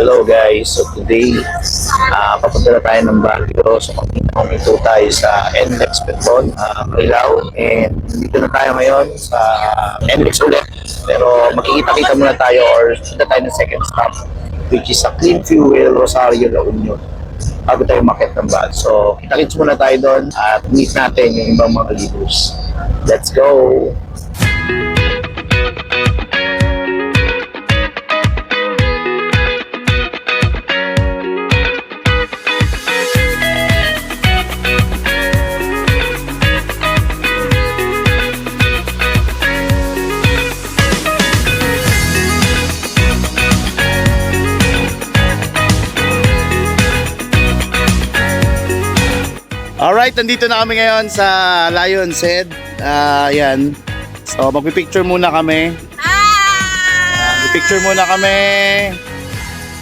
Hello guys, so today papunta na tayo ng Baguio. So kumito tayo sa NLEX Petron, Marilao, and dito na tayo ngayon sa NLEX ulit. Pero makikita-kita muna tayo or punta tayo ng second stop, which is sa Clean Fuel, Rosario, La Union, bago tayo makit ng bus. So kita-kits muna tayo doon at meet natin yung ibang mga leaders. Let's go! Alright, nandito na kami ngayon sa Lion's Head. Yan. So, magpipicture muna kami. Magpipicture muna kami.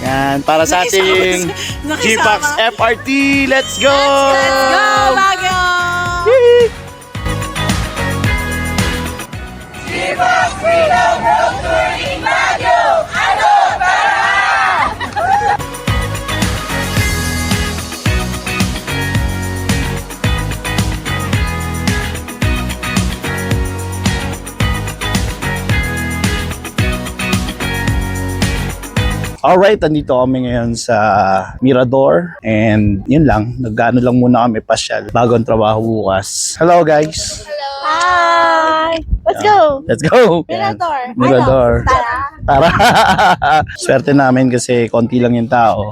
Yan, para sa ating G-Pax FRT. Let's go! Let's go, Baguio! G-Pax Freedom Road Tour in Baguio! Ano para? Alright, andito kami ngayon sa Mirador. And yun lang, nag-ano lang muna kami pasyal bago ang trabaho bukas. Hello guys! Hi! Let's go! Let's go! Yan. Mirador! Mirador. Tara! Swerte namin kasi konti lang yung tao.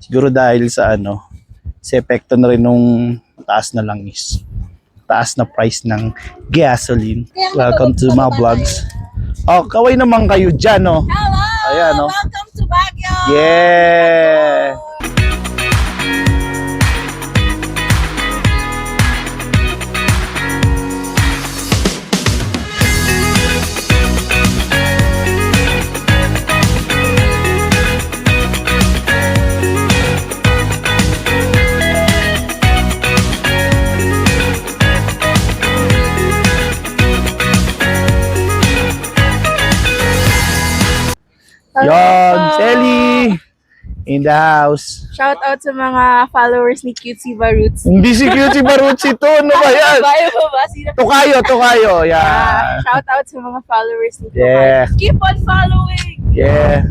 Siguro dahil sa sa epekto na rin nung taas na langis. Taas na price ng gasoline. Welcome to my vlogs. Oh, kaway naman kayo dyan, no? Hello! Ayan, no? Welcome to Baguio! Yeah! Yon, Selly! In the house. Shout out sa mga followers ni Cutesy Baruts. Hindi si Cutie Barutsi to. Ano ba yan? Bayo ba? Sino? Tukayo. Yan. Shout out sa mga followers ni Yeah. Tukayo. Keep on following! Yeah.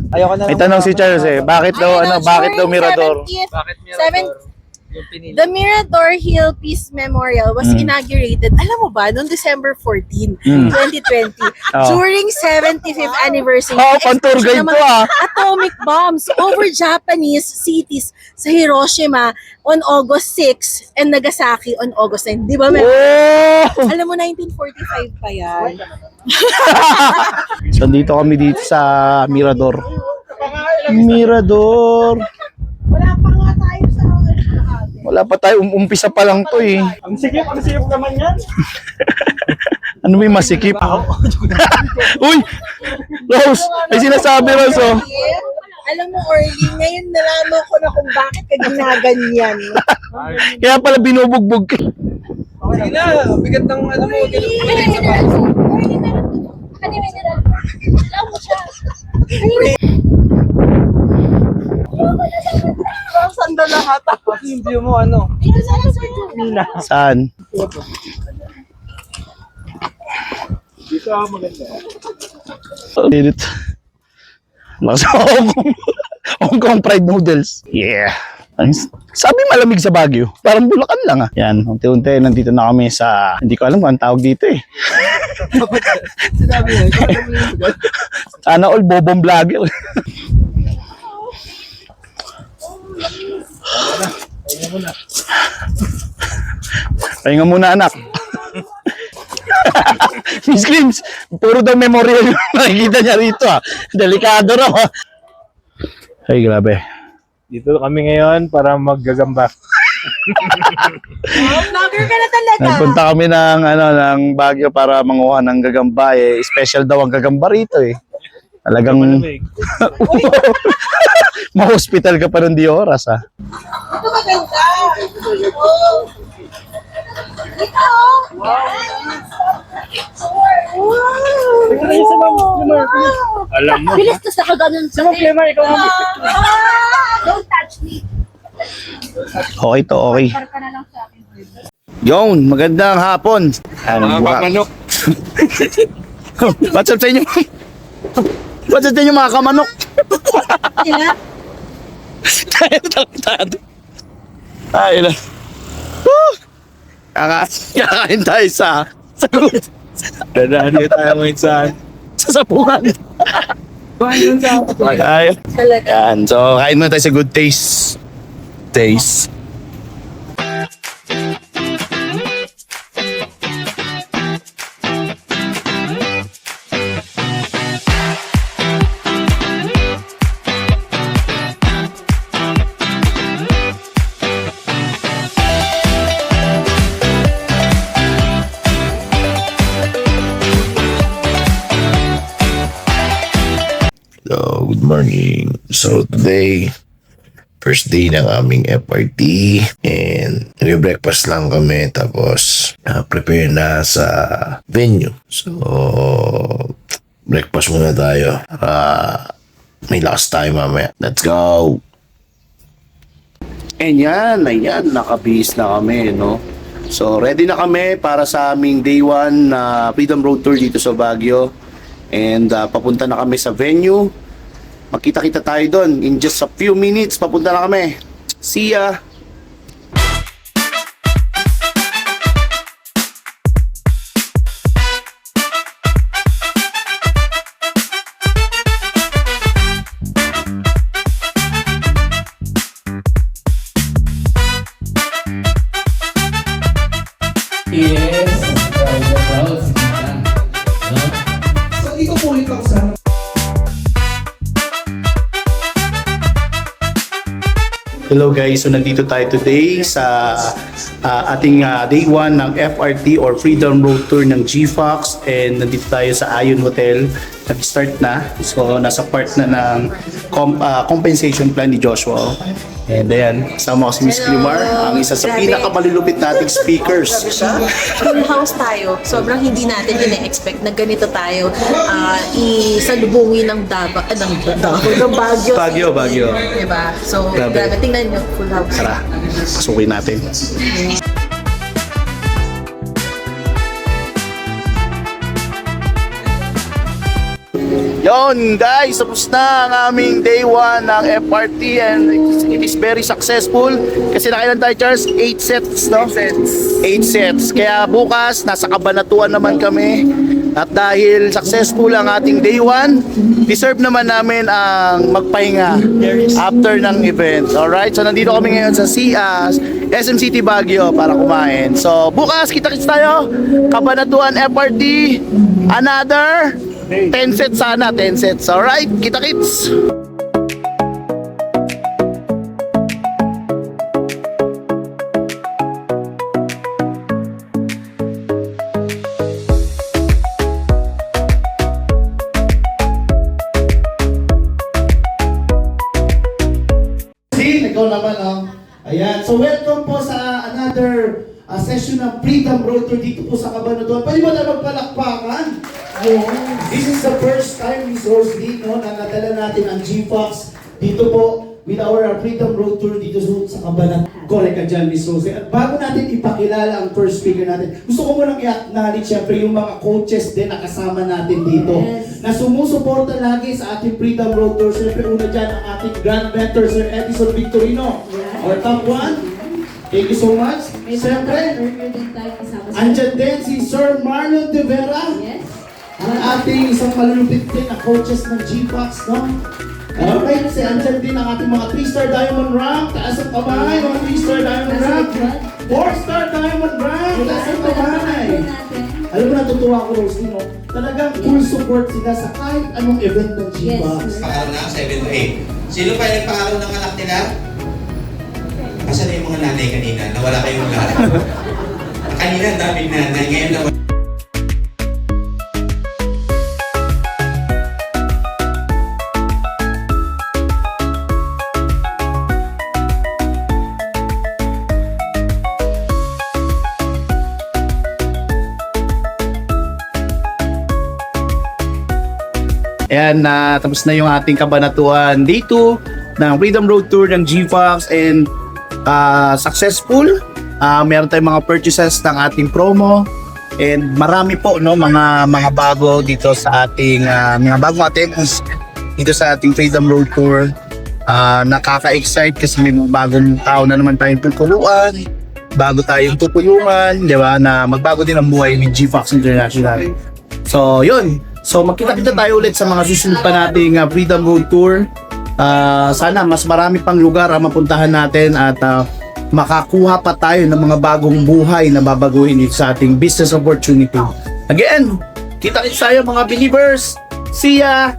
May tanong si Charles bakit daw, bakit daw Mirador? Bakit Mirador? Yung pinili? The Mirador Hill Peace Memorial was inaugurated, alam mo ba, noong December 14, 2020, during 75th anniversary Oh, pan-tour guide explosion ng to mga atomic bombs over Japanese cities sa Hiroshima on August 6 and Nagasaki on August 9. Di ba? Oh! Alam mo, 1945 pa yan. So, dito kami dito sa Mirador. Mirador. Wala pa nga tayo sa Wala pa tayo, umpisa pa lang to eh. Ang sikip naman yan. Ano may masikip? Uy! Rose! May sinasabi, Rose, oh. Alam mo, Orly, ngayon nalaman ko na kung bakit ka ginaganyan. Kaya pala binubugbog ka. Sige na, bigat ng mo. Ganun sa bahay. Saan na lahat? Kasi yung view mo Saan? Dito maganda. Init. Lakas Hong Kong fried noodles. Yeah. Sabi malamig sa Baguio. Parang Bulacan lang ah. Yan, unti-unti nandito na kami sa, hindi ko alam kung ang tawag dito eh. Sinabi mo, Sana all bobong vlogger. Pahinga muna anak. Miss Clims, puro daw memorial yung nakikita niya rito ah. Delikado raw ah. Ay grabe. Dito kami ngayon para maggagamba. Vlogger ka na talaga. Nagpunta kami ng Baguio para manguha ng gagamba eh. Special daw ang gagamba rito eh. Talagang ma-hospital ka pa rin di oras ah. Ito maganda. Oh. Ito. Wow. Alam mo, Bilis to sa kaganon sa ikaw ang Don't touch me. Okay to, okay. Para ka na lang sa akin. Yon, magandang hapon. mga kamanok. What's up sa inyo? What's up sa inyo mga kamanok? Sila? Ay, na. Woo! Kakain tayo sa good. Dadaan niyo tayo ngayon sa Sasapungan. Ay, Talaga. yan. So, kain muna tayo sa good taste. Taste. So, good morning. So, today, first day ng aming FRT and nag-breakfast lang kami tapos prepare na sa venue. So, breakfast muna tayo para may last time mamaya. Let's go! And yan, ayan, nakabihis na kami, no? So, ready na kami para sa aming day 1 na Freedom Road Tour dito sa Baguio. And papunta na kami sa venue. Magkita-kita tayo doon. In just a few minutes, papunta na kami. See ya! Hello guys, so nandito tayo today sa ating day 1 ng FRT or Freedom Road Tour ng GFox and nandito tayo sa Ayon Hotel. Nag-start na, so nasa part na ng compensation plan ni Joshua. And ayan, kasama ko si Miss Climar, ang isa sa Grabe. pinakamalulupit nating speakers. Full house tayo. Sobrang hindi natin ine-expect na ganito tayo isalubungin ng ng Baguio. Baguio. Diba? So, Grabe. grabe. Tingnan nyo, full house. Tara, pasukin natin. Yon guys, tapos na ang aming day 1 ng FRT and it is very successful kasi nakailan tayo Charles? 8 sets, no? 8 sets. Kaya bukas, nasa Kabanatuan naman kami at dahil successful ang ating day 1, deserve naman namin ang magpahinga after ng event. Alright, so nandito kami ngayon sa SM City Baguio para kumain. So bukas, kita-kits tayo, Kabanatuan FRT, another 10 sets sana, 10 sets. Alright, kita-kits! Ikaw naman, oh. Ayan. So, welcome po sa another session ng Freedom Road Tour dito po sa Cabanatuan. Pwede mo na magpalakpakan? This is the first time, Miss Rosalie, no, na nadala natin ang GFox dito po with our Freedom Road Tour dito sa Cabanatuan. Correct ka dyan, Miss Rosalie. At bago natin ipakilala ang first speaker natin, gusto ko munang i-acknowledge syempre yung mga coaches din na kasama natin dito. Na sumusuporta lagi sa ating Freedom Road Tour. Syempre una dyan ang ating Grand Mentor, Sir Edison Victorino. Our top 1. Thank you so much. Siyempre, andyan din si Sir Marlon De Vera. Yes. Ang ating isang malulupit din na coaches ng GFox, no? Okay, kasi andyan din ang ating mga 3-star diamond rank. Taas ang kamay, mga 3-star diamond rank. 4-star diamond rank. Taas ang kamay. Alam mo, natutuwa ko, Rosie, no? Talagang full support sila sa kahit anong event ng GFox. Pang-araw na, 7 to 8. Sino pa yung nagpang-araw ng anak nila? Asan na yung mga nanay kanina? Nawala kayong lahat. Kanina, ang daming nanay. Ngayon na Ayan, tapos na yung ating Kabanatuan Day 2 ng Freedom Road Tour ng GFox and successful. Meron tayong mga purchases ng ating promo and marami po no mga bago dito sa ating mga bagong attendance dito sa ating Freedom Road Tour. Nakaka-excite kasi may mga bagong tao na naman tayong tutulungan, bago tayong tutulungan, di ba, na magbago din ang buhay ni GFox International. So yun, so magkita-kita tayo ulit sa mga susunod pa nating Freedom Road Tour. Sana mas marami pang lugar ang mapuntahan natin at makakuha pa tayo ng mga bagong buhay na babaguhin dito sa ating business opportunity. Again, kita-kits tayo mga believers. See ya!